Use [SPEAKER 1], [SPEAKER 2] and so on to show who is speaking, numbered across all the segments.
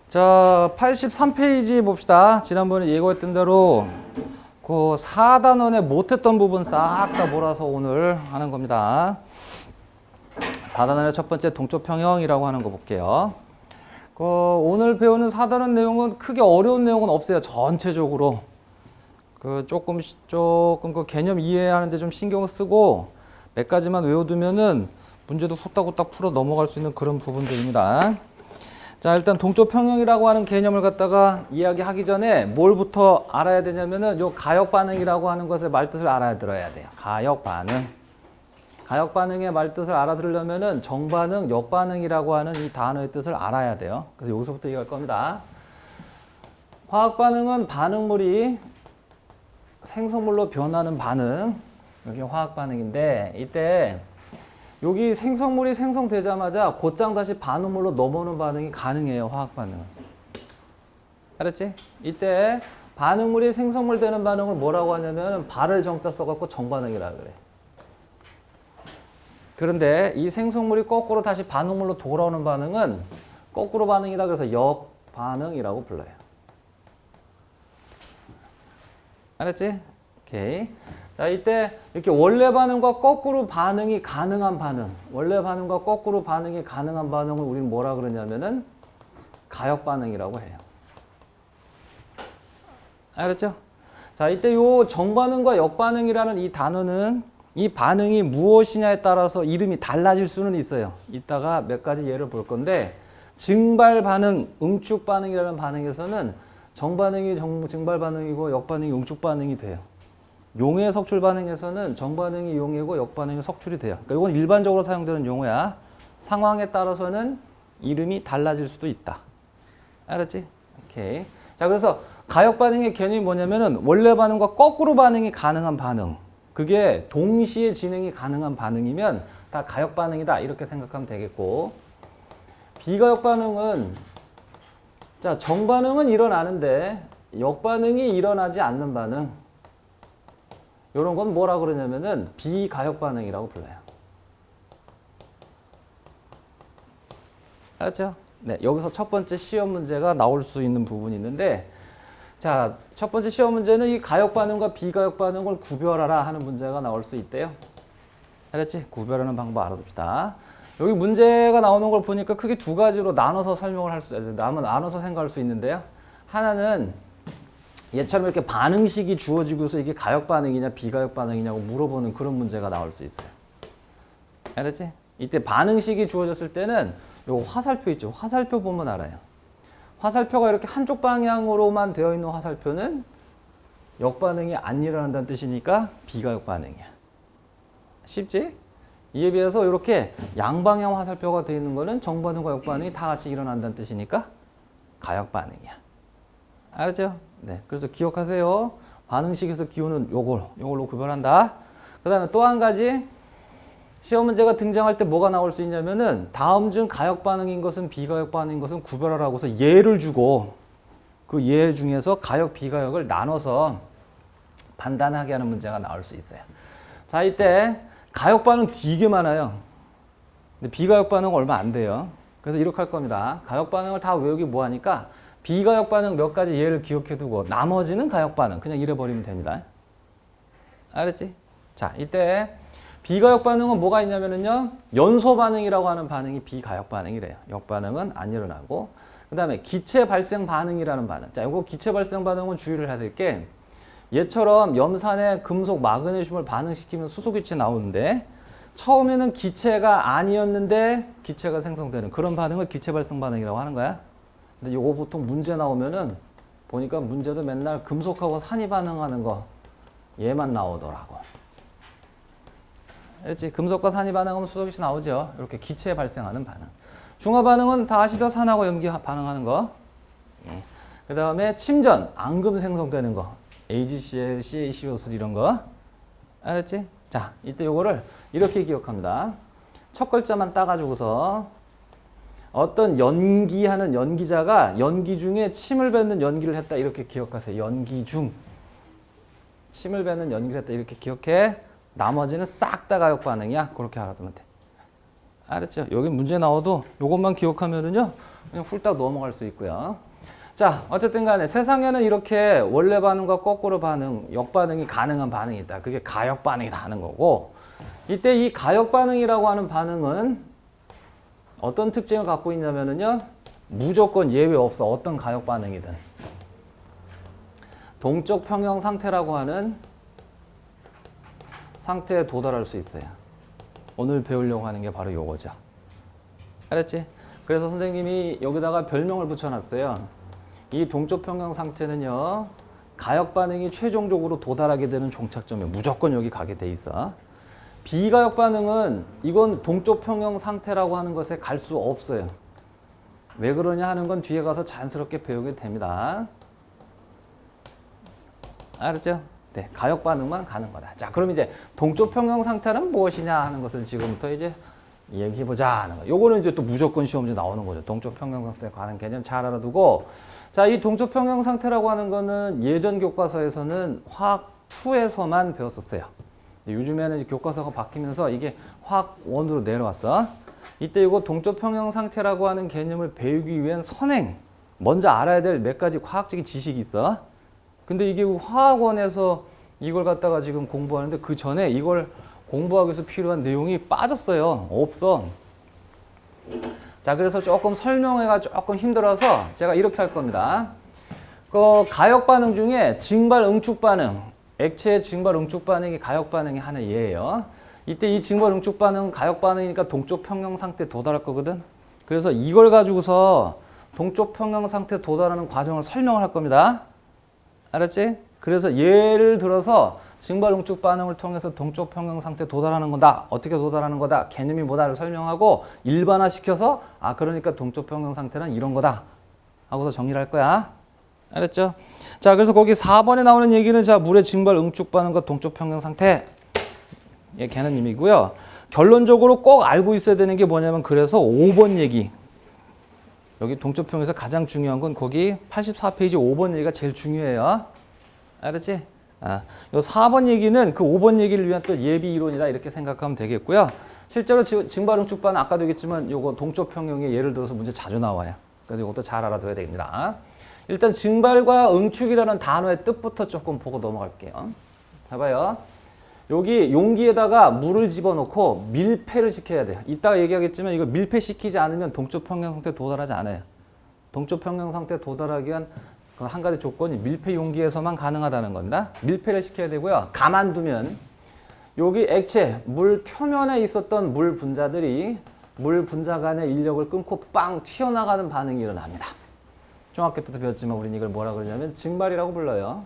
[SPEAKER 1] 자, 83페이지 봅시다. 지난번에 예고했던 대로 그 4단원에 못했던 부분 싹 다 몰아서 오늘 하는 겁니다. 4단원의 첫 번째 동적 평형이라고 하는 거 볼게요. 오늘 배우는 4단원 내용은 크게 어려운 내용은 없어요. 전체적으로. 조금 그 개념 이해하는데 좀 신경 쓰고 몇 가지만 외워두면은 문제도 후딱후딱 풀어 넘어갈 수 있는 그런 부분들입니다. 자, 일단 동적 평형이라고 하는 개념을 갖다가 이야기하기 전에 뭘부터 알아야 되냐면은 요 가역 반응이라고 하는 것의 말뜻을 알아들어야 돼요. 가역 반응. 가역 반응의 말뜻을 알아들으려면은 정반응, 역반응이라고 하는 이 단어의 뜻을 알아야 돼요. 그래서 여기서부터 얘기할 겁니다. 화학 반응은 반응물이 생성물로 변하는 반응. 여기 화학 반응인데 이때 여기 생성물이 생성되자마자 곧장 다시 반응물로 넘어오는 반응이 가능해요. 화학 반응은. 알았지? 이때 반응물이 생성물 되는 반응을 뭐라고 하냐면 발을 정자 써갖고 정반응이라 그래. 그런데 이 생성물이 거꾸로 다시 반응물로 돌아오는 반응은 거꾸로 반응이다 그래서 역반응이라고 불러요. 알았지? 오케이. 자, 이때 이렇게 원래 반응과 거꾸로 반응이 가능한 반응, 원래 반응과 거꾸로 반응이 가능한 반응을 우리는 뭐라 그러냐면은 가역 반응이라고 해요. 알았죠? 자, 이때 요 정반응과 역반응이라는 이 단어는 이 반응이 무엇이냐에 따라서 이름이 달라질 수는 있어요. 이따가 몇 가지 예를 볼 건데 증발 반응, 응축 반응이라는 반응에서는 정반응이 증발 반응이고 역반응이 응축 반응이 돼요. 용해 석출 반응에서는 정반응이 용해고 역반응이 석출이 돼요. 그러니까 이건 일반적으로 사용되는 용어야. 상황에 따라서는 이름이 달라질 수도 있다. 알았지? 오케이. 자, 그래서 가역 반응의 개념이 뭐냐면은 원래 반응과 거꾸로 반응이 가능한 반응. 그게 동시에 진행이 가능한 반응이면 다 가역 반응이다. 이렇게 생각하면 되겠고. 비가역 반응은 자, 정반응은 일어나는데 역반응이 일어나지 않는 반응. 이런 건 뭐라 그러냐면은 비가역 반응이라고 불러요. 알았죠? 네, 여기서 첫 번째 시험 문제가 나올 수 있는 부분이 있는데 자, 첫 번째 시험 문제는 이 가역 반응과 비가역 반응을 구별하라 하는 문제가 나올 수 있대요. 알았지? 구별하는 방법 알아둡시다. 여기 문제가 나오는 걸 보니까 크게 두 가지로 나눠서 설명을 할 수, 나눠서 생각할 수 있는데요. 하나는 얘처럼 이렇게 반응식이 주어지고서 이게 가역 반응이냐 비가역 반응이냐고 물어보는 그런 문제가 나올 수 있어요. 알았지? 이때 반응식이 주어졌을 때는 요 화살표 있죠? 화살표 보면 알아요. 화살표가 이렇게 한쪽 방향으로만 되어 있는 화살표는 역반응이 안 일어난다는 뜻이니까 비가역 반응이야. 쉽지? 이에 비해서 이렇게 양방향 화살표가 되어 있는 거는 정반응과 역반응이 다 같이 일어난다는 뜻이니까 가역 반응이야. 알았죠? 네. 그래서 기억하세요. 반응식에서 기호는 요걸로 구별한다. 그 다음에 또 한 가지 시험 문제가 등장할 때 뭐가 나올 수 있냐면은 다음 중 가역 반응인 것은 비가역 반응인 것은 구별하라고서 예를 주고 그 예 중에서 가역 비가역을 나눠서 판단하게 하는 문제가 나올 수 있어요. 자, 이때 가역 반응 되게 많아요. 근데 비가역 반응은 얼마 안 돼요. 그래서 이렇게 할 겁니다. 가역 반응을 다 외우기 뭐하니까 비가역 반응 몇 가지 예를 기억해 두고 나머지는 가역 반응 그냥 이래버리면 됩니다. 알았지? 자, 이때 비가역 반응은 뭐가 있냐면요. 연소 반응이라고 하는 반응이 비가역 반응이래요. 역반응은 안 일어나고. 그 다음에 기체 발생 반응이라는 반응. 자, 이거 기체 발생 반응은 주의를 해야 될 게 얘처럼 염산에 금속 마그네슘을 반응시키면 수소기체 나오는데 처음에는 기체가 아니었는데 기체가 생성되는 그런 반응을 기체 발생 반응이라고 하는 거야. 근데 이거 보통 문제 나오면은 보니까 문제도 맨날 금속하고 산이 반응하는 거 얘만 나오더라고. 그렇지? 금속과 산이 반응하면 수소기체 나오죠. 이렇게 기체에 발생하는 반응. 중화 반응은 다 아시죠? 산하고 염기 반응하는 거. 그 다음에 침전, 앙금 생성되는 거. AgCl, CaCO3 이런 거. 알았지? 자, 이때 요거를 이렇게 기억합니다. 첫 글자만 따가지고서 어떤 연기하는 연기자가 연기 중에 침을 뱉는 연기를 했다 이렇게 기억하세요. 연기 중 침을 뱉는 연기를 했다 이렇게 기억해 나머지는 싹 다 가역 반응이야. 그렇게 알아두면 돼. 알았죠? 여기 문제 나와도 이것만 기억하면은요, 그냥 훌딱 넘어갈 수 있고요. 자, 어쨌든 간에 세상에는 이렇게 원래 반응과 거꾸로 반응, 역반응이 가능한 반응이 있다. 그게 가역 반응이다 하는 거고, 이때 이 가역 반응이라고 하는 반응은 어떤 특징을 갖고 있냐면은요, 무조건 예외 없어. 어떤 가역 반응이든. 동적 평형 상태라고 하는 상태에 도달할 수 있어요. 오늘 배우려고 하는 게 바로 요거죠. 알았지? 그래서 선생님이 여기다가 별명을 붙여놨어요. 이 동적 평형 상태는요, 가역 반응이 최종적으로 도달하게 되는 종착점에 무조건 여기 가게 돼 있어. 비가역 반응은 이건 동적 평형 상태라고 하는 것에 갈 수 없어요. 왜 그러냐 하는 건 뒤에 가서 자연스럽게 배우게 됩니다. 알았죠? 네, 가역 반응만 가는 거다. 자, 그럼 이제 동적 평형 상태는 무엇이냐 하는 것을 지금부터 이제 얘기해보자 하는 거. 요거는 이제 또 무조건 시험지 나오는 거죠. 동적 평형 상태에 관한 개념 잘 알아두고, 자, 이 동적 평형 상태라고 하는 거는 예전 교과서에서는 화학 2에서만 배웠었어요. 요즘에는 이제 교과서가 바뀌면서 이게 화학 1으로 내려왔어. 이때 이거 동적 평형 상태라고 하는 개념을 배우기 위한 선행, 먼저 알아야 될 몇 가지 과학적인 지식이 있어. 근데 이게 화학원에서 이걸 갖다가 지금 공부하는데 그 전에 이걸 공부하기 위해서 필요한 내용이 빠졌어요. 없어. 자, 그래서 조금 설명회가 조금 힘들어서 제가 이렇게 할 겁니다. 그 가역 반응 중에 증발 응축 반응, 액체의 증발 응축 반응이 가역 반응의 하나의 예예요. 이때 이 증발 응축 반응은 가역 반응이니까 동적 평형 상태에 도달할 거거든. 그래서 이걸 가지고서 동적 평형 상태에 도달하는 과정을 설명을 할 겁니다. 알았지? 그래서 예를 들어서 증발 응축 반응을 통해서 동적 평형 상태에 도달하는 거다. 어떻게 도달하는 거다. 개념이 뭐다를 설명하고 일반화시켜서 그러니까 동적 평형 상태는 이런 거다 하고서 정리를 할 거야. 알았죠? 자, 그래서 거기 4번에 나오는 얘기는 자, 물의 증발 응축 반응과 동적 평형 상태 예, 개념이고요. 결론적으로 꼭 알고 있어야 되는 게 뭐냐면 그래서 5번 얘기. 여기 동적 평형에서 가장 중요한 건 거기 84페이지 5번 얘기가 제일 중요해요. 알았지? 요 4번 얘기는 그 5번 얘기를 위한 또 예비 이론이다 이렇게 생각하면 되겠고요. 실제로 증발 응축 반응 아까도 얘기했지만 요거 동적 평형에 예를 들어서 문제 자주 나와요. 그래서 이것도 잘 알아둬야 됩니다. 일단 증발과 응축이라는 단어의 뜻부터 조금 보고 넘어갈게요. 봐봐요. 여기 용기에다가 물을 집어넣고 밀폐를 시켜야 돼요. 이따가 얘기하겠지만 이거 밀폐시키지 않으면 동적 평형 상태에 도달하지 않아요. 동적 평형 상태에 도달하기 위한 그 한 가지 조건이 밀폐 용기에서만 가능하다는 겁니다. 밀폐를 시켜야 되고요. 가만두면 여기 액체, 물 표면에 있었던 물 분자들이 물 분자 간의 인력을 끊고 빵 튀어나가는 반응이 일어납니다. 중학교 때도 배웠지만 우리는 이걸 뭐라 그러냐면 증발이라고 불러요.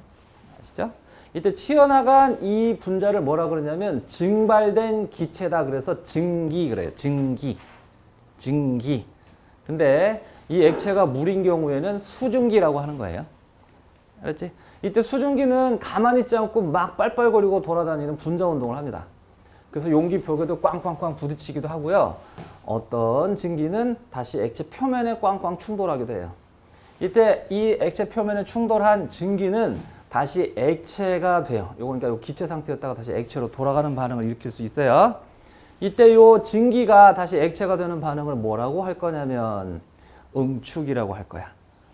[SPEAKER 1] 아시죠? 이때 튀어나간 이 분자를 뭐라 그러냐면 증발된 기체다. 그래서 증기 그래요. 증기. 근데 이 액체가 물인 경우에는 수증기라고 하는 거예요. 알았지? 이때 수증기는 가만히 있지 않고 막 빨빨거리고 돌아다니는 분자 운동을 합니다. 그래서 용기 벽에도 꽝꽝꽝 부딪히기도 하고요. 어떤 증기는 다시 액체 표면에 꽝꽝 충돌하기도 해요. 이때 이 액체 표면에 충돌한 증기는 다시 액체가 돼요. 요거 그러니까 요 기체 상태였다가 다시 액체로 돌아가는 반응을 일으킬 수 있어요. 이때 요 증기가 다시 액체가 되는 반응을 뭐라고 할 거냐면 응축이라고 할 거야.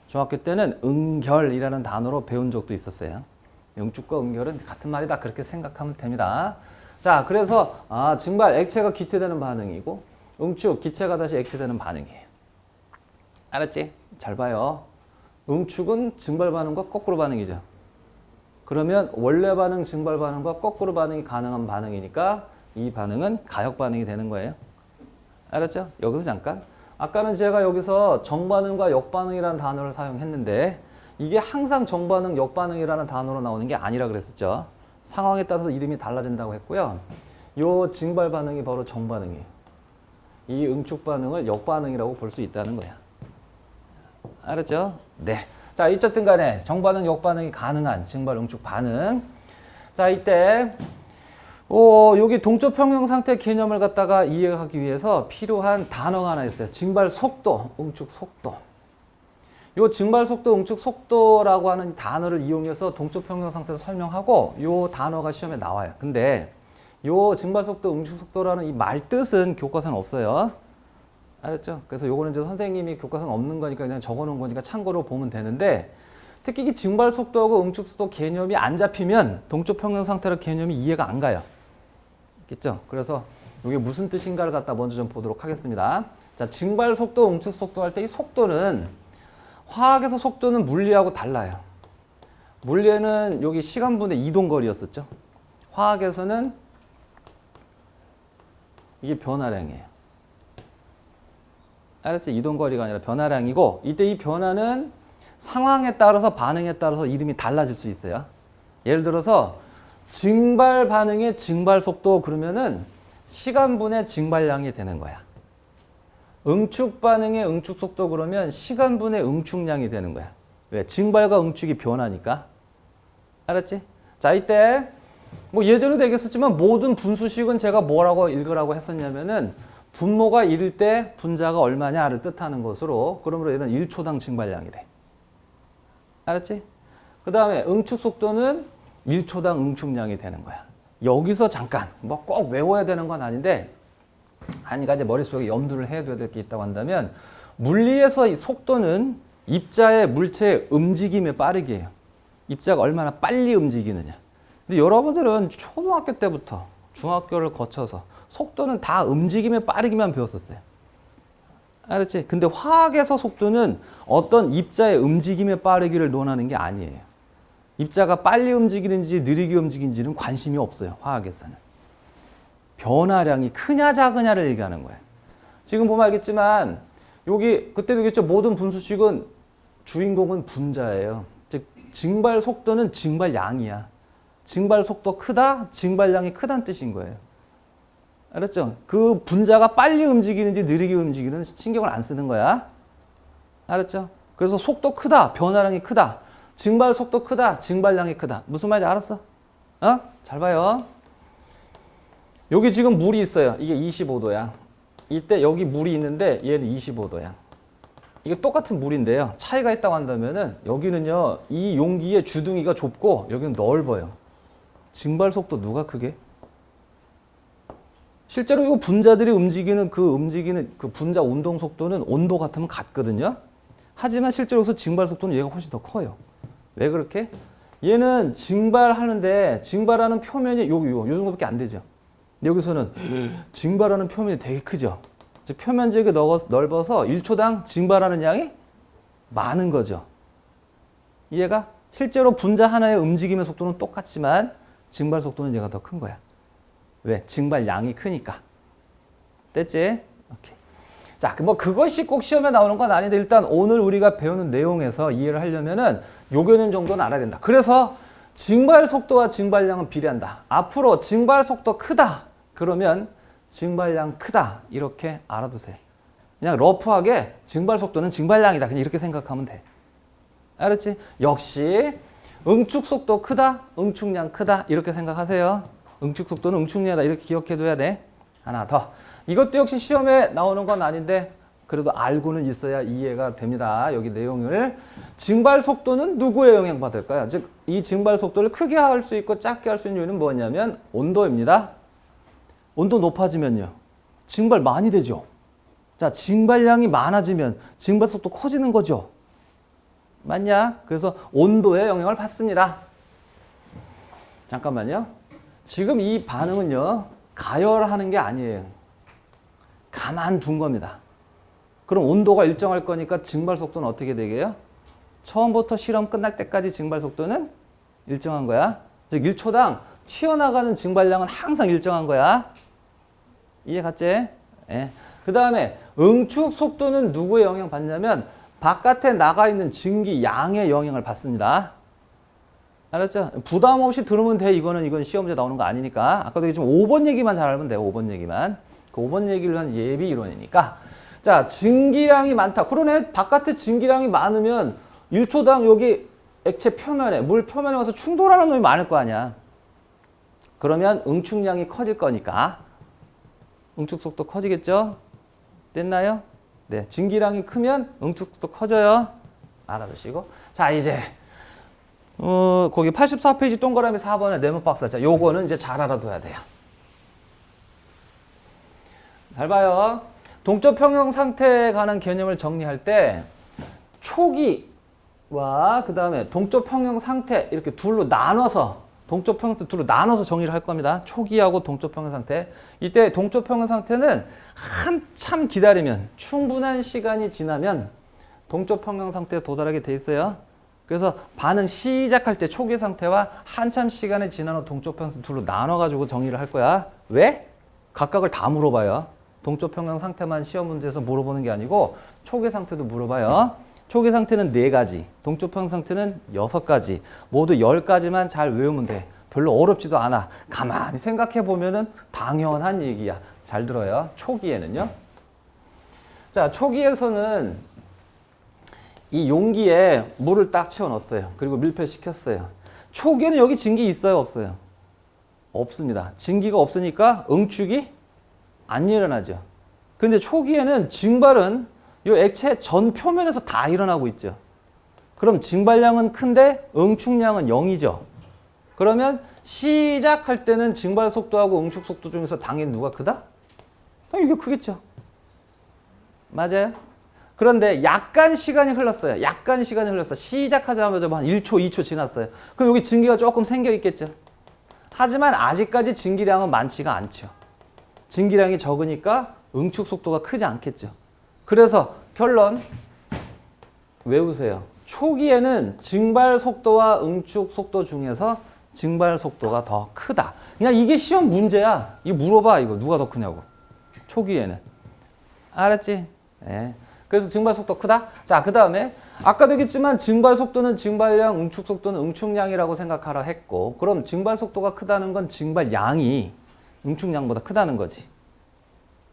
[SPEAKER 1] 중학교 때는 응결이라는 단어로 배운 적도 있었어요. 응축과 응결은 같은 말이다. 그렇게 생각하면 됩니다. 자, 그래서 증발 액체가 기체되는 반응이고 응축 기체가 다시 액체되는 반응이에요. 알았지? 잘 봐요. 응축은 증발 반응과 거꾸로 반응이죠. 그러면 원래 반응, 증발 반응과 거꾸로 반응이 가능한 반응이니까 이 반응은 가역 반응이 되는 거예요. 알았죠? 여기서 잠깐. 아까는 제가 여기서 정반응과 역반응이라는 단어를 사용했는데 이게 항상 정반응, 역반응이라는 단어로 나오는 게 아니라 그랬었죠. 상황에 따라서 이름이 달라진다고 했고요. 요 증발 반응이 바로 정반응이에요. 이 응축 반응을 역반응이라고 볼 수 있다는 거야. 알았죠? 네. 자, 어쨌든 간에 정반응, 역반응이 가능한 증발, 응축 반응. 자, 이때 여기 동적 평형 상태 개념을 갖다가 이해하기 위해서 필요한 단어가 하나 있어요. 증발 속도, 응축 속도. 요 증발 속도, 응축 속도라고 하는 단어를 이용해서 동적 평형 상태를 설명하고 요 단어가 시험에 나와요. 근데 요 증발속도, 응축속도라는 이 말 뜻은 교과서는 없어요. 알았죠? 그래서 요거는 이제 선생님이 교과서는 없는 거니까 그냥 적어 놓은 거니까 참고로 보면 되는데, 특히 이 증발속도하고 응축속도 개념이 안 잡히면 동쪽 평형 상태로 개념이 이해가 안 가요. 있겠죠? 그래서 이게 무슨 뜻인가를 갖다 먼저 좀 보도록 하겠습니다. 자, 증발속도, 응축속도 할 때 이 속도는, 화학에서 속도는 물리하고 달라요. 물리에는 여기 시간분의 이동거리였었죠. 화학에서는 이게 변화량이에요. 알았지? 이동거리가 아니라 변화량이고, 이때 이 변화는 상황에 따라서, 반응에 따라서 이름이 달라질 수 있어요. 예를 들어서 증발 반응의 증발 속도 그러면은 시간분의 증발량이 되는 거야. 응축 반응의 응축 속도 그러면 시간분의 응축량이 되는 거야. 왜? 증발과 응축이 변하니까. 알았지? 자, 이때 뭐 예전에도 얘기했었지만 모든 분수식은 제가 뭐라고 읽으라고 했었냐면은 분모가 1일 때 분자가 얼마냐를 뜻하는 것으로, 그러므로 얘는 1초당 증발량이래. 알았지? 그 다음에 응축 속도는 1초당 응축량이 되는 거야. 여기서 잠깐 뭐 꼭 외워야 되는 건 아닌데 한 가지 머릿속에 염두를 해야 될 게 있다고 한다면, 물리에서 이 속도는 입자의 물체의 움직임에 빠르게 해요. 입자가 얼마나 빨리 움직이느냐. 근데 여러분들은 초등학교 때부터 중학교를 거쳐서 속도는 다 움직임에 빠르기만 배웠었어요. 알았지? 근데 화학에서 속도는 어떤 입자의 움직임에 빠르기를 논하는 게 아니에요. 입자가 빨리 움직이는지 느리게 움직이는지는 관심이 없어요. 화학에서는. 변화량이 크냐 작으냐를 얘기하는 거예요. 지금 보면 알겠지만 여기 그때도 얘기했죠. 모든 분수식은 주인공은 분자예요. 즉 증발 속도는 증발량이야. 증발 속도 크다, 증발량이 크다는 뜻인 거예요. 알았죠? 그 분자가 빨리 움직이는지 느리게 움직이는 신경을 안 쓰는 거야. 알았죠? 그래서 속도 크다, 변화량이 크다. 증발 속도 크다, 증발량이 크다. 무슨 말인지 알았어? 어? 잘 봐요. 여기 지금 물이 있어요. 이게 25도야. 이때 여기 물이 있는데 얘는 25도야. 이게 똑같은 물인데요. 차이가 있다고 한다면은 여기는요, 이 용기의 주둥이가 좁고 여기는 넓어요. 증발 속도 누가 크게? 실제로 이 분자들이 움직이는 그 분자 운동 속도는 온도 같으면 같거든요. 하지만 실제로 여기서 증발 속도는 얘가 훨씬 더 커요. 왜 그렇게? 얘는 증발하는데 증발하는 표면이 요 정도밖에 안 되죠. 근데 여기서는 증발하는 표면이 되게 크죠. 즉 표면적이 넓어서 1초당 증발하는 양이 많은 거죠. 이해가? 실제로 분자 하나의 움직임의 속도는 똑같지만 증발 속도는 얘가 더 큰 거야. 왜? 증발량이 크니까. 됐지? 오케이. 자, 뭐 그것이 꼭 시험에 나오는 건 아닌데 일단 오늘 우리가 배우는 내용에서 이해를 하려면은 요 개념 정도는 알아야 된다. 그래서 증발 속도와 증발량은 비례한다. 앞으로 증발 속도 크다. 그러면 증발량 크다. 이렇게 알아두세요. 그냥 러프하게 증발 속도는 증발량이다. 그냥 이렇게 생각하면 돼. 알았지? 역시 응축 속도 크다. 응축량 크다. 이렇게 생각하세요. 응축 속도는 응축량이다. 이렇게 기억해둬야 돼. 하나 더. 이것도 역시 시험에 나오는 건 아닌데 그래도 알고는 있어야 이해가 됩니다. 여기 내용을. 증발 속도는 누구에 영향받을까요? 즉, 이 증발 속도를 크게 할 수 있고 작게 할 수 있는 이유는 뭐냐면 온도입니다. 온도 높아지면요. 증발 많이 되죠. 자, 증발량이 많아지면 증발 속도 커지는 거죠. 맞냐? 그래서 온도에 영향을 받습니다. 잠깐만요. 지금 이 반응은요. 가열하는 게 아니에요. 가만둔 겁니다. 그럼 온도가 일정할 거니까 증발 속도는 어떻게 되게요? 처음부터 실험 끝날 때까지 증발 속도는 일정한 거야. 즉 1초당 튀어나가는 증발량은 항상 일정한 거야. 이해 갔지? 예. 그 다음에 응축 속도는 누구의 영향 받냐면 바깥에 나가 있는 증기 양의 영향을 받습니다. 알았죠? 부담 없이 들으면 돼. 이건 시험 문제 나오는 거 아니니까. 아까도 얘기했지만 5번 얘기만 잘 알면 돼요. 5번 얘기만. 그 5번 얘기를 한 예비 이론이니까. 자, 증기량이 많다. 그러네. 바깥에 증기량이 많으면 1초당 여기 액체 표면에, 물 표면에 와서 충돌하는 놈이 많을 거 아니야. 그러면 응축량이 커질 거니까. 응축 속도 커지겠죠? 됐나요? 네. 증기량이 크면 응축 속도 커져요. 알아두시고. 자, 이제 거기 84페이지 동그라미 4번에 네모 박사. 자, 요거는 이제 잘 알아둬야 돼요. 잘 봐요. 동쪽 평형 상태에 관한 개념을 정리할 때 초기와 그 다음에 동쪽 평형 상태 이렇게 둘로 나눠서 동쪽 평형 상태 둘로 나눠서 정리를 할 겁니다. 초기하고 동쪽 평형 상태. 이때 동쪽 평형 상태는 한참 기다리면 충분한 시간이 지나면 동쪽 평형 상태에 도달하게 돼 있어요. 그래서 반응 시작할 때 초기 상태와 한참 시간이 지난 후 동쪽 평형 상태 둘로 나눠가지고 정리를 할 거야. 왜? 각각을 다 물어봐요. 동쪽 평형 상태만 시험 문제에서 물어보는 게 아니고 초기 상태도 물어봐요. 초기 상태는 4가지, 동쪽 평형 상태는 6가지, 모두 10가지만 잘 외우면 돼. 별로 어렵지도 않아. 가만히 생각해 보면은 당연한 얘기야. 잘 들어요. 초기에는요. 자, 초기에서는 이 용기에 물을 딱 채워 넣었어요. 그리고 밀폐시켰어요. 초기에는 여기 증기 있어요, 없어요? 없습니다. 증기가 없으니까 응축이 안 일어나죠. 근데 초기에는 증발은 이 액체 전 표면에서 다 일어나고 있죠. 그럼 증발량은 큰데 응축량은 0이죠. 그러면 시작할 때는 증발 속도하고 응축 속도 중에서 당연히 누가 크다? 이게 크겠죠. 맞아요. 그런데 약간 시간이 흘렀어요. 약간 시간이 흘렀어. 시작하자마자 한 1초, 2초 지났어요. 그럼 여기 증기가 조금 생겨 있겠죠. 하지만 아직까지 증기량은 많지가 않죠. 증기량이 적으니까 응축 속도가 크지 않겠죠. 그래서 결론 외우세요. 초기에는 증발 속도와 응축 속도 중에서 증발 속도가 더 크다. 그냥 이게 시험 문제야. 이거 물어봐. 이거 누가 더 크냐고. 초기에는. 알았지? 네. 그래서 증발 속도 크다. 자, 그 다음에 아까도 얘기했지만 증발 속도는 증발량, 응축 속도는 응축량이라고 생각하라 했고, 그럼 증발 속도가 크다는 건 증발량이 응축량보다 크다는 거지.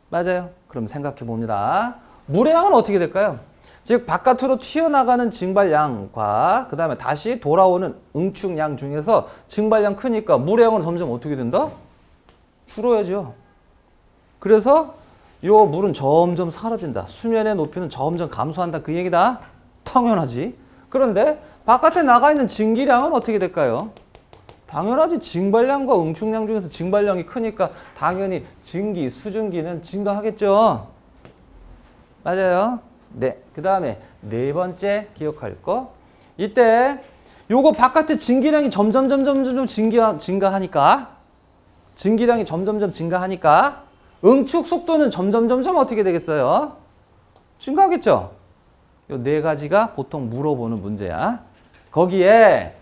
[SPEAKER 1] 맞아요? 그럼 생각해 봅니다. 물의 양은 어떻게 될까요? 즉 바깥으로 튀어나가는 증발량과 그 다음에 다시 돌아오는 응축량 중에서 증발량 크니까 물의 양은 점점 어떻게 된다? 줄어야죠. 그래서 요 물은 점점 사라진다. 수면의 높이는 점점 감소한다. 그 얘기다. 당연하지. 그런데 바깥에 나가 있는 증기량은 어떻게 될까요? 당연하지. 증발량과 응축량 중에서 증발량이 크니까 당연히 증기, 수증기는 증가하겠죠. 맞아요. 네. 그 다음에 4번째 기억할 거. 이때 요거 바깥에 증기량이 점점 증가하니까 증기량이 점점 증가하니까 응축 속도는 점점 어떻게 되겠어요? 증가하겠죠? 요 4가지가 보통 물어보는 문제야. 거기에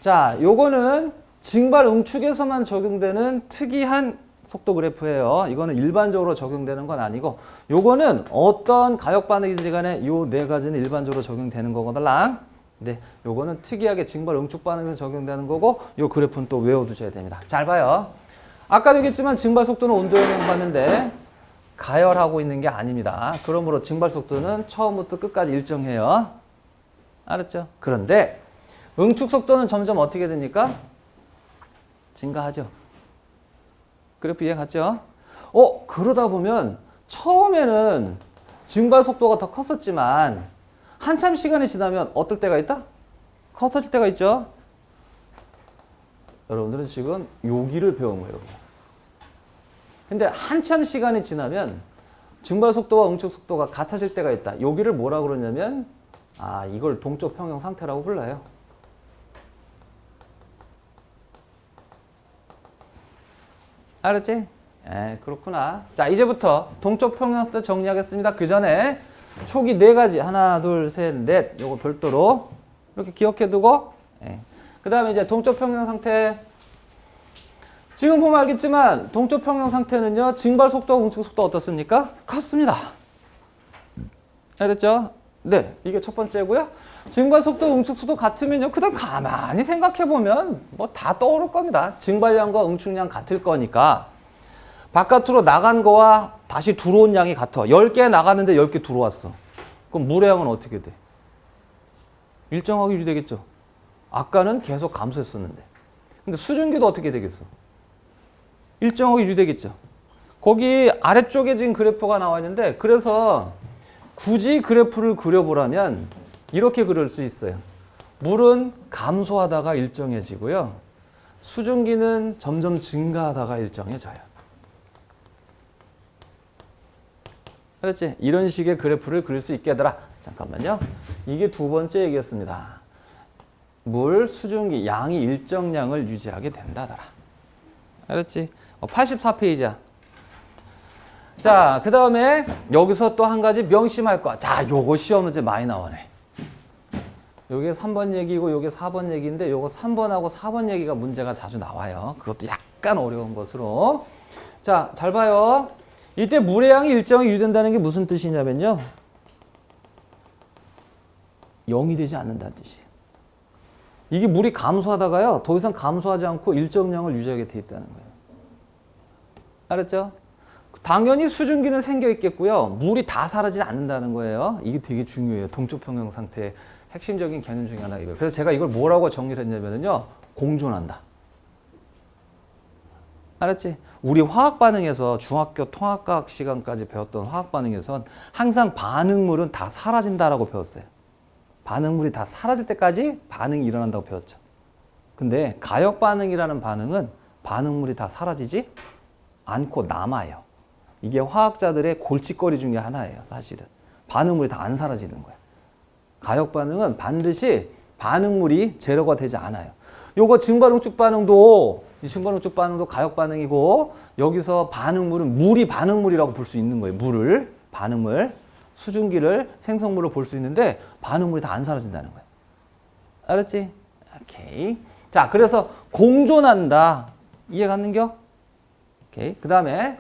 [SPEAKER 1] 자, 요거는 증발 응축에서만 적용되는 특이한 속도 그래프예요. 이거는 일반적으로 적용되는 건 아니고 요거는 어떤 가역 반응이든지 간에 요 4가지는 일반적으로 적용되는 거거든. 네, 요거는 특이하게 증발 응축 반응에서 적용되는 거고 요 그래프는 또 외워두셔야 됩니다. 잘 봐요. 아까도 얘기했지만 증발 속도는 온도 영향 받는데 가열하고 있는 게 아닙니다. 그러므로 증발 속도는 처음부터 끝까지 일정해요. 알았죠? 그런데 응축 속도는 점점 어떻게 됩니까? 증가하죠. 그래프 이해 갔죠? 그러다 보면 처음에는 증발 속도가 더 컸었지만 한참 시간이 지나면 어떨 때가 있다? 커질 때가 있죠. 여러분들은 지금 여기를 배운 거예요. 근데 한참 시간이 지나면 증발 속도와 응축 속도가 같아질 때가 있다. 여기를 뭐라 그러냐면 이걸 동쪽 평형 상태라고 불러요. 알았지? 그렇구나. 자, 이제부터 동쪽 평형 상태 정리하겠습니다. 그 전에 초기 4가지 하나, 둘, 셋, 넷 요거 별도로 이렇게 기억해두고 그 다음에 이제 동쪽 평형 상태 지금 보면 알겠지만 동쪽 평형 상태는요 증발 속도와 응축 속도 어떻습니까? 같습니다. 알겠죠? 네, 이게 첫 번째고요. 증발 속도, 응축 속도 같으면요 그다음 가만히 생각해 보면 뭐 다 떠오를 겁니다. 증발량과 응축량 같을 거니까 바깥으로 나간 거와 다시 들어온 양이 같아. 10개 나갔는데 10개 들어왔어. 그럼 물의 양은 어떻게 돼? 일정하게 유지되겠죠. 아까는 계속 감소했었는데. 근데 수증기도 어떻게 되겠어? 일정하게 유지되겠죠. 거기 아래쪽에 지금 그래프가 나와 있는데 그래서 굳이 그래프를 그려보라면 이렇게 그릴 수 있어요. 물은 감소하다가 일정해지고요. 수증기는 점점 증가하다가 일정해져요. 그렇지? 이런 식의 그래프를 그릴 수 있게 하더라. 잠깐만요. 이게 두 번째 얘기였습니다. 물 수증기 양이 일정량을 유지하게 된다더라. 알았지? 84페이지야. 자, 그 다음에 여기서 또 한 가지 명심할 거. 자, 요거 시험 문제 많이 나오네. 요게 3번 얘기고 요게 4번 얘기인데 요거 3번하고 4번 얘기가 문제가 자주 나와요. 그것도 약간 어려운 것으로. 자, 잘 봐요. 이때 물의 양이 일정히 유지된다는 게 무슨 뜻이냐면요. 0이 되지 않는다는 뜻이에요. 이게 물이 감소하다가요. 더 이상 감소하지 않고 일정량을 유지하게 돼 있다는 거예요. 알았죠? 당연히 수증기는 생겨 있겠고요. 물이 다 사라지지 않는다는 거예요. 이게 되게 중요해요. 동쪽평형 상태의 핵심적인 개념 중에 하나 이거예요. 그래서 제가 이걸 뭐라고 정리를 했냐면요. 공존한다. 알았지? 우리 화학 반응에서 중학교 통합과학 시간까지 배웠던 화학 반응에선 항상 반응물은 다 사라진다라고 배웠어요. 반응물이 다 사라질 때까지 반응이 일어난다고 배웠죠. 근데 가역 반응이라는 반응은 반응물이 다 사라지지 않고 남아요. 이게 화학자들의 골칫거리 중에 하나예요. 사실은. 반응물이 다 안 사라지는 거예요. 가역 반응은 반드시 반응물이 제로가 되지 않아요. 요거 증발응축 반응도 이 증발응축 반응도 가역 반응이고 여기서 반응물은 물이 반응물이라고 볼 수 있는 거예요. 물을 반응물 수증기를 생성물로 볼 수 있는데 반응물이 다 안 사라진다는 거예요. 알았지? 오케이. 자, 그래서 공존한다. 이해 갔는겨? 오케이. 그 다음에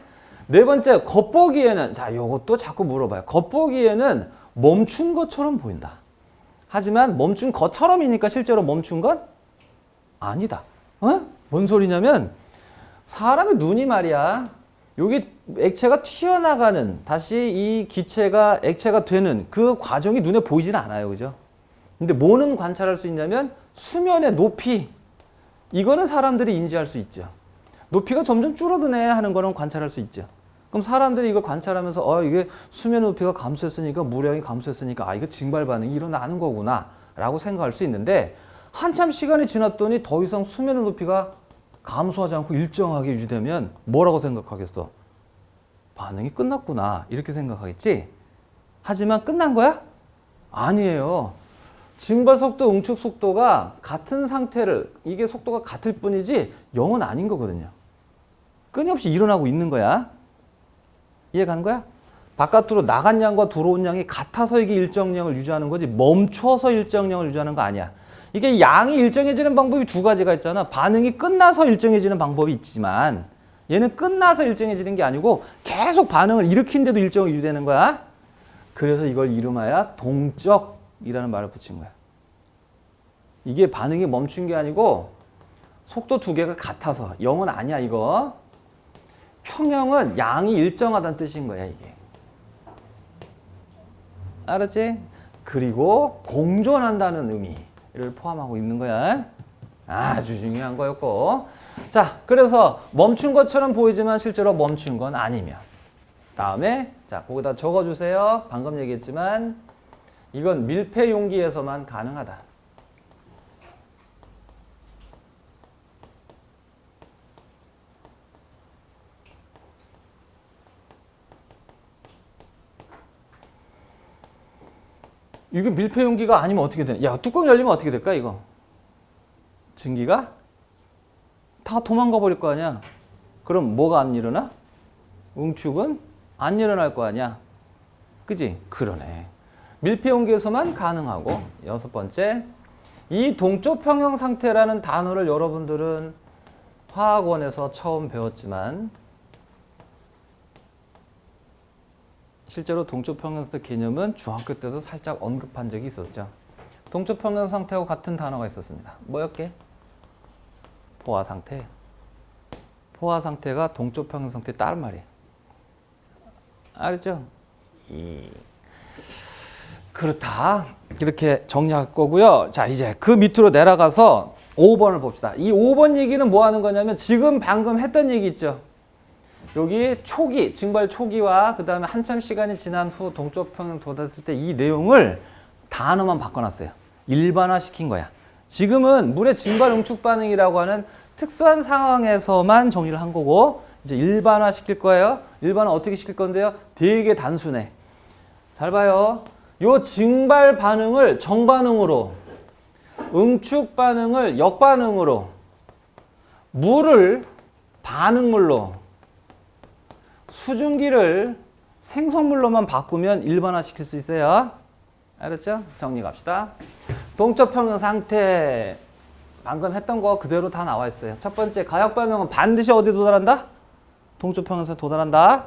[SPEAKER 1] 네 번째, 겉보기에는 자, 요것도 자꾸 물어봐요. 겉보기에는 멈춘 것처럼 보인다. 하지만 멈춘 것처럼이니까 실제로 멈춘 건 아니다. 어? 뭔 소리냐면 사람의 눈이 말이야. 여기 액체가 튀어나가는 다시 이 기체가 액체가 되는 그 과정이 눈에 보이지는 않아요. 그죠? 근데 뭐는 관찰할 수 있냐면 수면의 높이. 이거는 사람들이 인지할 수 있죠. 높이가 점점 줄어드네 하는 거는 관찰할 수 있죠. 그럼 사람들이 이걸 관찰하면서 이게 수면 높이가 감소했으니까 물량이 감소했으니까 이거 증발 반응이 일어나는 거구나 라고 생각할 수 있는데 한참 시간이 지났더니 더 이상 수면 높이가 감소하지 않고 일정하게 유지되면 뭐라고 생각하겠어? 반응이 끝났구나 이렇게 생각하겠지? 하지만 끝난 거야? 아니에요. 증발 속도, 응축 속도가 같은 상태를 이게 속도가 같을 뿐이지 0은 아닌 거거든요. 끊임없이 일어나고 있는 거야. 이해 가는 거야? 바깥으로 나간 양과 들어온 양이 같아서 이게 일정량을 유지하는 거지 멈춰서 일정량을 유지하는 거 아니야. 이게 양이 일정해지는 방법이 두 가지가 있잖아. 반응이 끝나서 일정해지는 방법이 있지만 얘는 끝나서 일정해지는 게 아니고 계속 반응을 일으킨데도 일정이 유지되는 거야. 그래서 이걸 이름하여 동적이라는 말을 붙인 거야. 이게 반응이 멈춘 게 아니고 속도 두 개가 같아서 0은 아니야 이거. 평형은 양이 일정하다는 뜻인 거야 이게. 알았지? 그리고 공존한다는 의미를 포함하고 있는 거야. 아주 중요한 거였고. 자, 그래서 멈춘 것처럼 보이지만 실제로 멈춘 건 아니며. 다음에 자, 거기다 적어주세요. 방금 얘기했지만 이건 밀폐 용기에서만 가능하다. 이게 밀폐 용기가 아니면 어떻게 되냐? 야, 뚜껑 열리면 어떻게 될까, 이거? 증기가 다 도망가 버릴 거 아니야? 그럼 뭐가 안 일어나? 응축은 안 일어날 거 아니야? 그지? 그러네. 밀폐 용기에서만 가능하고, 여섯 번째, 이 동쪽 평형 상태라는 단어를 여러분들은 화학원에서 처음 배웠지만, 실제로 동쪽 평형 상태 개념은 중학교 때도 살짝 언급한 적이 있었죠. 동쪽 평형 상태하고 같은 단어가 있었습니다. 뭐였게? 포화 상태. 포화 상태가 동쪽 평형 상태의 다른 말이에요. 알죠? 그렇다. 이렇게 정리할 거고요. 자, 이제 그 밑으로 내려가서 5번을 봅시다. 이 5번 얘기는 뭐 하는 거냐면 지금 방금 했던 얘기 있죠. 여기 초기, 증발 초기와 그 다음에 한참 시간이 지난 후 동쪽 평형 도달했을 때 이 내용을 단어만 바꿔놨어요. 일반화시킨 거야. 지금은 물의 증발 응축 반응이라고 하는 특수한 상황에서만 정리를 한 거고 이제 일반화 시킬 거예요. 일반화 어떻게 시킬 건데요? 되게 단순해. 잘 봐요. 요 증발 반응을 정반응으로, 응축 반응을 역반응으로, 물을 반응물로, 수증기를 생성물로만 바꾸면 일반화 시킬 수 있어요. 알았죠? 정리 갑시다. 동적 평형 상태. 방금 했던 거 그대로 다 나와 있어요. 첫 번째, 가역 반응은 반드시 어디 도달한다? 동적 평형상태 도달한다.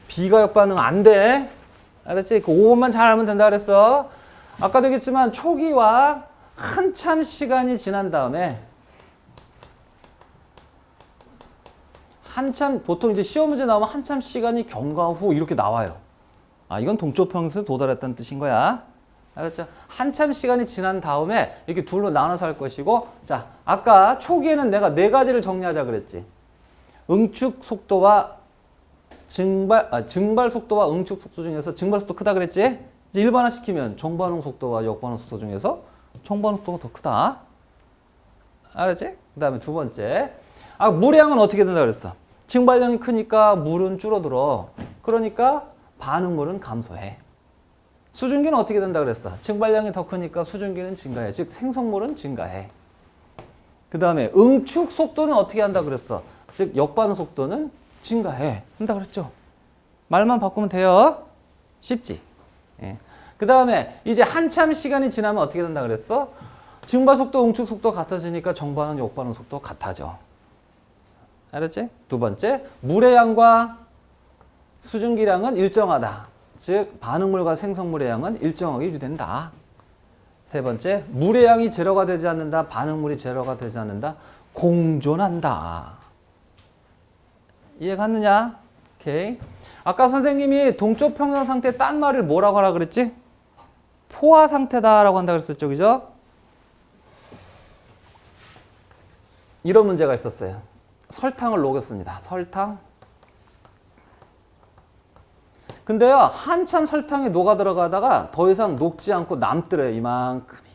[SPEAKER 1] 비가역 반응 안 돼. 알았지? 그 5번만 잘 알면 된다 그랬어. 아까도 얘기했지만 초기와 한참 시간이 지난 다음에 보통 이제 시험 문제 나오면 한참 시간이 경과 후 이렇게 나와요. 아, 이건 동적 평형상태에 도달했다는 뜻인 거야. 알았죠? 한참 시간이 지난 다음에 이렇게 둘로 나눠서 할 것이고, 자, 아까 초기에는 내가 네 가지를 정리하자 그랬지. 응축 속도와 증발 속도와 응축 속도 중에서 증발 속도 크다 그랬지? 이제 일반화 시키면 정반응 속도와 역반응 속도 중에서 정반응 속도가 더 크다. 알았지? 그 다음에 두 번째. 아, 물의 양은 어떻게 된다 그랬어? 증발량이 크니까 물은 줄어들어. 그러니까 반응물은 감소해. 수증기는 어떻게 된다 그랬어? 증발량이 더 크니까 수증기는 증가해. 즉 생성물은 증가해. 그 다음에 응축 속도는 어떻게 한다 그랬어? 즉 역반응 속도는 증가해. 한다 그랬죠? 말만 바꾸면 돼요. 쉽지? 예. 그 다음에 이제 한참 시간이 지나면 어떻게 된다 그랬어? 증발 속도, 응축 속도 같아지니까 정반응, 역반응 속도 같아져. 알았지? 두 번째, 물의 양과 수증기량은 일정하다. 즉 반응물과 생성물의 양은 일정하게 유지된다. 세 번째, 물의 양이 제로가 되지 않는다. 반응물이 제로가 되지 않는다. 공존한다. 이해 갔느냐? 오케이. 아까 선생님이 동적 평형 상태 딴 말을 뭐라고 하라 그랬지? 포화 상태다라고 한다 그랬었죠. 그죠? 이런 문제가 있었어요. 설탕을 녹였습니다. 설탕. 근데요, 한참 설탕이 녹아 들어가다가 더 이상 녹지 않고 남더래요. 이만큼이.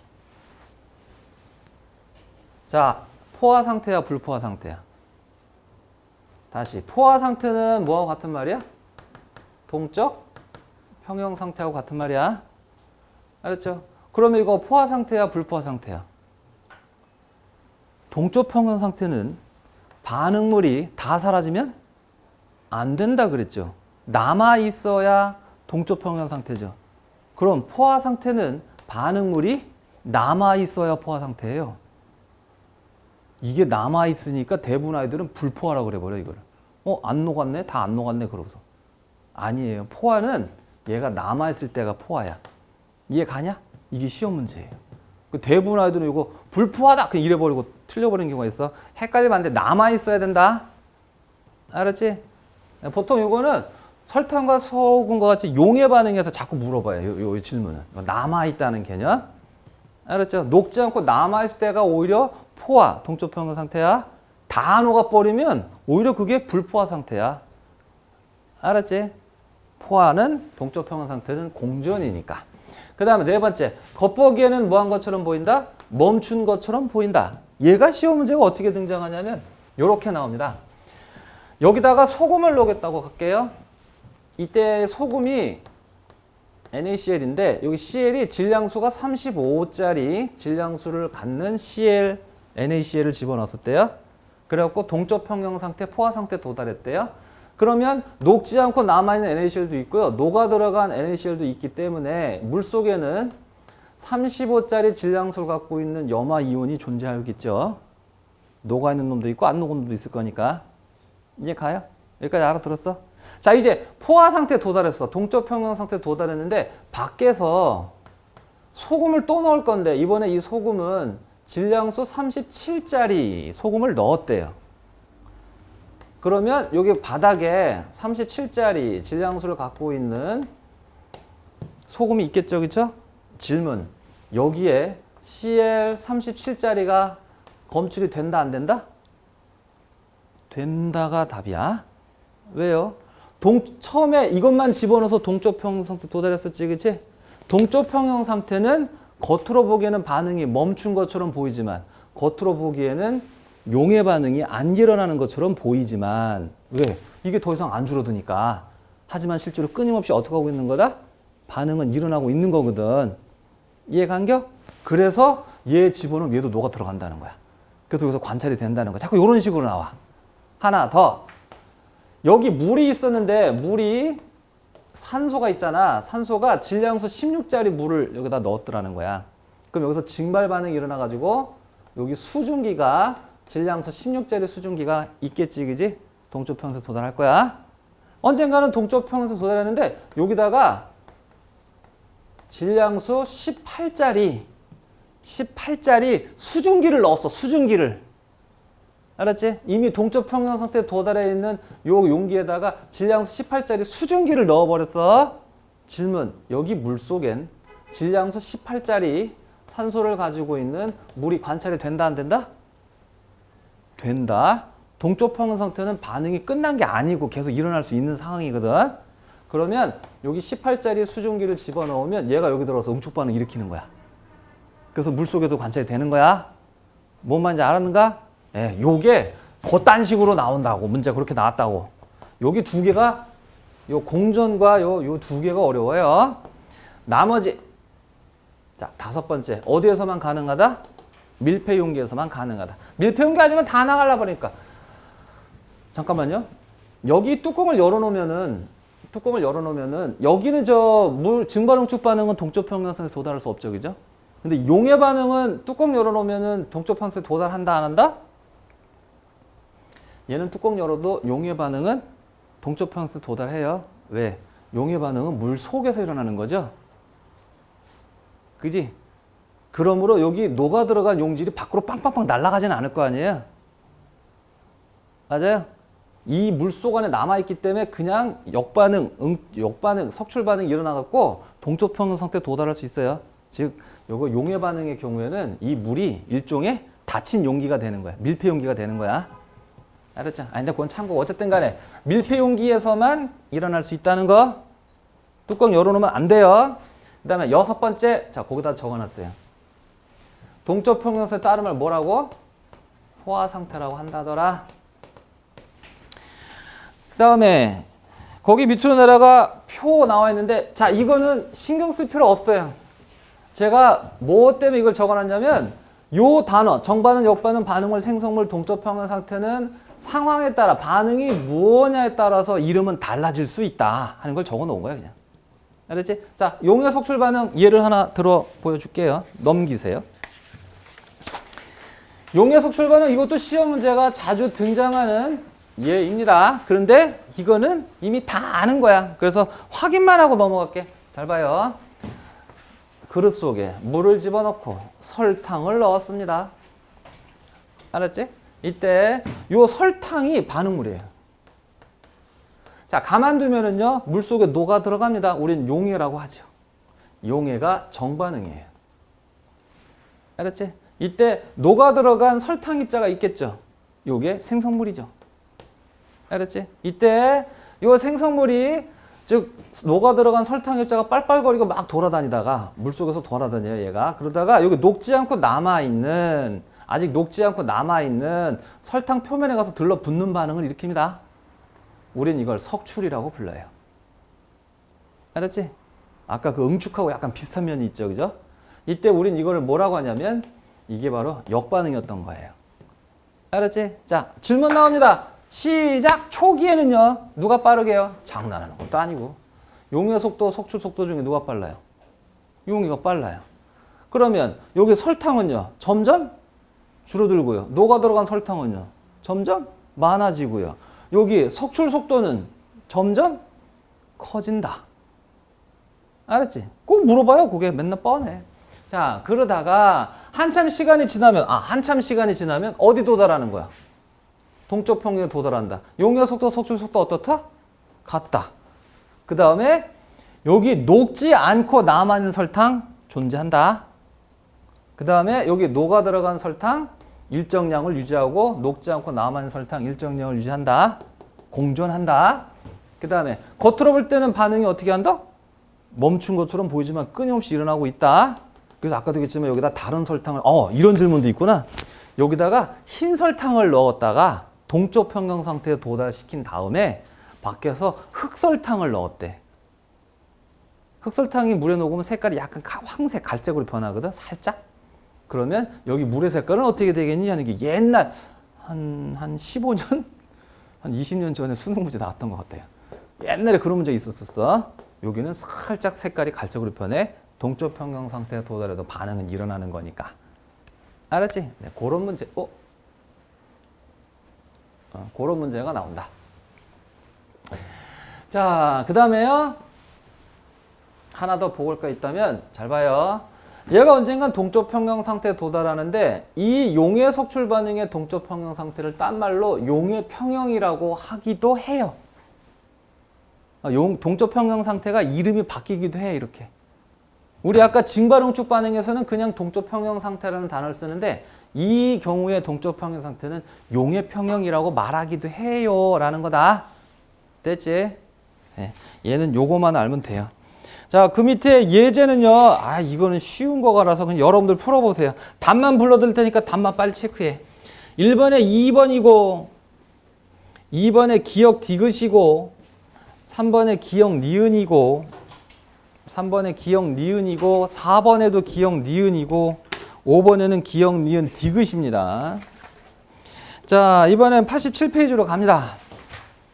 [SPEAKER 1] 자, 포화 상태야, 불포화 상태야? 다시, 포화 상태는 뭐하고 같은 말이야? 동적 평형 상태하고 같은 말이야. 알았죠? 그러면 이거 포화 상태야, 불포화 상태야? 동적 평형 상태는 반응물이 다 사라지면 안 된다 그랬죠. 남아 있어야 동적 평형 상태죠. 그럼 포화 상태는 반응물이 남아 있어야 포화 상태예요. 이게 남아 있으니까 대부분 아이들은 불포화라고 그래 버려 이거를. 안 녹았네, 다 안 녹았네 그러고서. 아니에요. 포화는 얘가 남아 있을 때가 포화야. 이해 가냐? 이게 시험 문제예요. 그 대부분 아이들은 이거 불포화다 그냥 이래 버리고 틀려 버리는 경우가 있어. 헷갈리면 안 돼. 남아 있어야 된다. 알았지? 보통 이거는 설탕과 소금과 같이 용해 반응해서 자꾸 물어봐요. 요 질문은. 남아있다는 개념. 알았죠? 녹지 않고 남아있을 때가 오히려 포화, 동적 평형 상태야. 다 녹아버리면 오히려 그게 불포화 상태야. 알았지? 포화는 동적 평형 상태는 공존이니까. 그 다음에 네 번째. 겉보기에는 뭐한 것처럼 보인다? 멈춘 것처럼 보인다. 얘가 시험 문제가 어떻게 등장하냐면 이렇게 나옵니다. 여기다가 소금을 넣겠다고 할게요. 이때 소금이 NaCl인데 여기 Cl이 질량수가 35짜리 질량수를 갖는 Cl, NaCl을 집어넣었대요. 그래갖고 동적 평형 상태, 포화 상태 도달했대요. 그러면 녹지 않고 남아있는 NaCl도 있고요. 녹아 들어간 NaCl도 있기 때문에 물속에는 35짜리 질량수를 갖고 있는 염화 이온이 존재하겠죠. 녹아있는 놈도 있고 안 녹은 놈도 있을 거니까. 이제 가요? 여기까지 알아들었어? 자, 이제 포화 상태에 도달했어. 동적 평형 상태에 도달했는데 밖에서 소금을 또 넣을 건데 이번에 이 소금은 질량수 37짜리 소금을 넣었대요. 그러면 여기 바닥에 37짜리 질량수를 갖고 있는 소금이 있겠죠, 그렇죠? 질문. 여기에 Cl 37짜리가 검출이 된다, 안 된다? 된다가 답이야. 왜요? 처음에 이것만 집어넣어서 동적 평형 상태 도달했었지, 그치? 동적 평형 상태는 겉으로 보기에는 반응이 멈춘 것처럼 보이지만 겉으로 보기에는 용해 반응이 안 일어나는 것처럼 보이지만 왜? 이게 더 이상 안 줄어드니까. 하지만 실제로 끊임없이 어떻게 하고 있는 거다? 반응은 일어나고 있는 거거든. 이해간겨? 그래서 얘 집어넣으면 얘도 녹아 들어간다는 거야. 그래서 여기서 관찰이 된다는 거야. 자꾸 이런 식으로 나와. 하나 더. 여기 물이 있었는데 물이 산소가 있잖아. 산소가 질량수 16짜리 물을 여기다 넣었더라는 거야. 그럼 여기서 증발 반응이 일어나가지고 여기 수증기가 질량수 16짜리 수증기가 있겠지, 그지? 동쪽 평면에 도달할 거야. 언젠가는 동쪽 평면에 도달했는데 여기다가 질량수 18짜리 수증기를 넣었어. 수증기를. 알았지? 이미 동쪽 평면 상태에 도달해 있는 요 용기에다가 질량수 18짜리 수증기를 넣어버렸어. 질문. 여기 물속엔 질량수 18짜리 산소를 가지고 있는 물이 관찰이 된다, 안 된다? 된다. 동쪽 평면 상태는 반응이 끝난 게 아니고 계속 일어날 수 있는 상황이거든. 그러면 여기 18짜리 수증기를 집어넣으면 얘가 여기 들어서 응축 반응 일으키는 거야. 그래서 물속에도 관찰이 되는 거야. 뭔 말인지 알았는가? 예, 요게 그딴 식으로 나온다고. 문제가 그렇게 나왔다고. 여기 두 개가 요 공전과 요 두 개가 어려워요. 나머지 자, 다섯 번째. 어디에서만 가능하다? 밀폐 용기에서만 가능하다. 밀폐 용기 아니면 다 나가려 버리니까. 잠깐만요. 여기 뚜껑을 열어놓으면은 여기는 저 물 증발 응축 반응은 동쪽 평면선에 도달할 수 없죠, 그죠? 근데 용해 반응은 뚜껑 열어놓으면은 동쪽 평면선에 도달한다, 안 한다? 얘는 뚜껑 열어도 용해 반응은 동쪽 평면선에 도달해요. 왜? 용해 반응은 물 속에서 일어나는 거죠. 그지? 그러므로 여기 녹아 들어간 용질이 밖으로 빵빵빵 날아가지는 않을 거 아니에요. 맞아요? 이 물속 안에 남아있기 때문에 그냥 역반응, 석출 반응이 일어나갖고 동쪽 평면 상태에 도달할 수 있어요. 즉, 요거 용해 반응의 경우에는 이 물이 일종의 닫힌 용기가 되는 거야. 밀폐 용기가 되는 거야. 알았죠? 아니, 근데 그건 참고. 어쨌든 간에 밀폐 용기에서만 일어날 수 있다는 거. 뚜껑 열어놓으면 안 돼요. 그 다음에 여섯 번째. 자, 거기다 적어놨어요. 동쪽 평면선에 따르면 뭐라고? 포화 상태라고 한다더라. 그 다음에 거기 밑으로 내려가 표 나와 있는데 자 이거는 신경 쓸 필요 없어요. 제가 뭐 때문에 이걸 적어놨냐면 요 단어 정반응, 역반응, 반응물, 생성물, 동쪽 평면 상태는 상황에 따라 반응이 무엇냐에 따라서 이름은 달라질 수 있다 하는 걸 적어놓은 거야 그냥. 알았지? 자 용해 석출 반응 예를 하나 들어 보여줄게요. 넘기세요. 용해 석출 반응 이것도 시험 문제가 자주 등장하는 예입니다. 그런데 이거는 이미 다 아는 거야. 그래서 확인만 하고 넘어갈게. 잘 봐요. 그릇 속에 물을 집어넣고 설탕을 넣었습니다. 알았지? 이때 요 설탕이 반응물이에요. 자, 가만두면은요, 물 속에 녹아 들어갑니다. 우린 용해라고 하죠. 용해가 정반응이에요. 알았지? 이때 녹아 들어간 설탕 입자가 있겠죠. 요게 생성물이죠. 알았지? 이때 요 생성물이 즉 녹아 들어간 설탕 입자가 빨빨거리고 막 돌아다니다가 물속에서 돌아다녀요 얘가. 그러다가 여기 녹지 않고 남아있는 아직 녹지 않고 남아있는 설탕 표면에 가서 들러붙는 반응을 일으킵니다. 우린 이걸 석출이라고 불러요. 알았지? 아까 그 응축하고 약간 비슷한 면이 있죠, 그죠? 이때 우린 이걸 뭐라고 하냐면 이게 바로 역반응이었던 거예요. 알았지? 자, 질문 나옵니다. 시작! 초기에는요, 누가 빠르게요? 장난하는 것도 아니고. 용해 속도, 석출 속도 중에 누가 빨라요? 용해가 빨라요. 그러면 여기 설탕은요, 점점 줄어들고요. 녹아 들어간 설탕은요, 점점 많아지고요. 여기 석출 속도는 점점 커진다. 알았지? 꼭 물어봐요. 그게 맨날 뻔해. 자, 그러다가 한참 시간이 지나면 어디 도달하는 거야? 동쪽 평면에 도달한다. 용해 속도, 석출 속도 어떻다? 같다. 그 다음에 여기 녹지 않고 남아있는 설탕 존재한다. 그 다음에 여기 녹아 들어간 설탕 일정량을 유지하고 녹지 않고 남아있는 설탕 일정량을 유지한다. 공존한다. 그 다음에 겉으로 볼 때는 반응이 어떻게 한다? 멈춘 것처럼 보이지만 끊임없이 일어나고 있다. 그래서 아까도 얘기했지만 여기다 다른 설탕을 이런 질문도 있구나. 여기다가 흰 설탕을 넣었다가 동쪽 평형 상태에 도달시킨 다음에 밖에서 흑설탕을 넣었대. 흑설탕이 물에 녹으면 색깔이 약간 황색, 갈색으로 변하거든, 살짝. 그러면 여기 물의 색깔은 어떻게 되겠니 하는 게 옛날 한 15년? 한 20년 전에 수능 문제 나왔던 것 같아요. 옛날에 그런 문제 있었어. 여기는 살짝 색깔이 갈색으로 변해 동쪽 평형 상태에 도달해도 반응은 일어나는 거니까. 알았지? 네, 그런 문제. 그런 문제가 나온다. 자, 그 다음에요. 하나 더 보고 올 거 있다면 잘 봐요. 얘가 언젠간 동쪽 평형 상태에 도달하는데 이 용의 석출 반응의 동쪽 평형 상태를 딴 말로 용의 평형이라고 하기도 해요. 동쪽 평형 상태가 이름이 바뀌기도 해, 이렇게. 우리 아까 증발응축 반응에서는 그냥 동쪽 평형 상태라는 단어를 쓰는데 이 경우에 동쪽 평형 상태는 용의 평형이라고 말하기도 해요 라는 거다. 됐지? 네, 얘는 요거만 알면 돼요. 자, 그 밑에 예제는요. 이거는 쉬운 거라서 그냥 여러분들 풀어보세요. 답만 불러드릴 테니까 답만 빨리 체크해. 1번에 2번이고 2번에 기역 디귿이고 3번에 기역 니은이고 3번에 기역 니은이고 4번에도 기역 니은이고 5번에는 기역 니은 디귿입니다. 자, 이번엔 87페이지로 갑니다.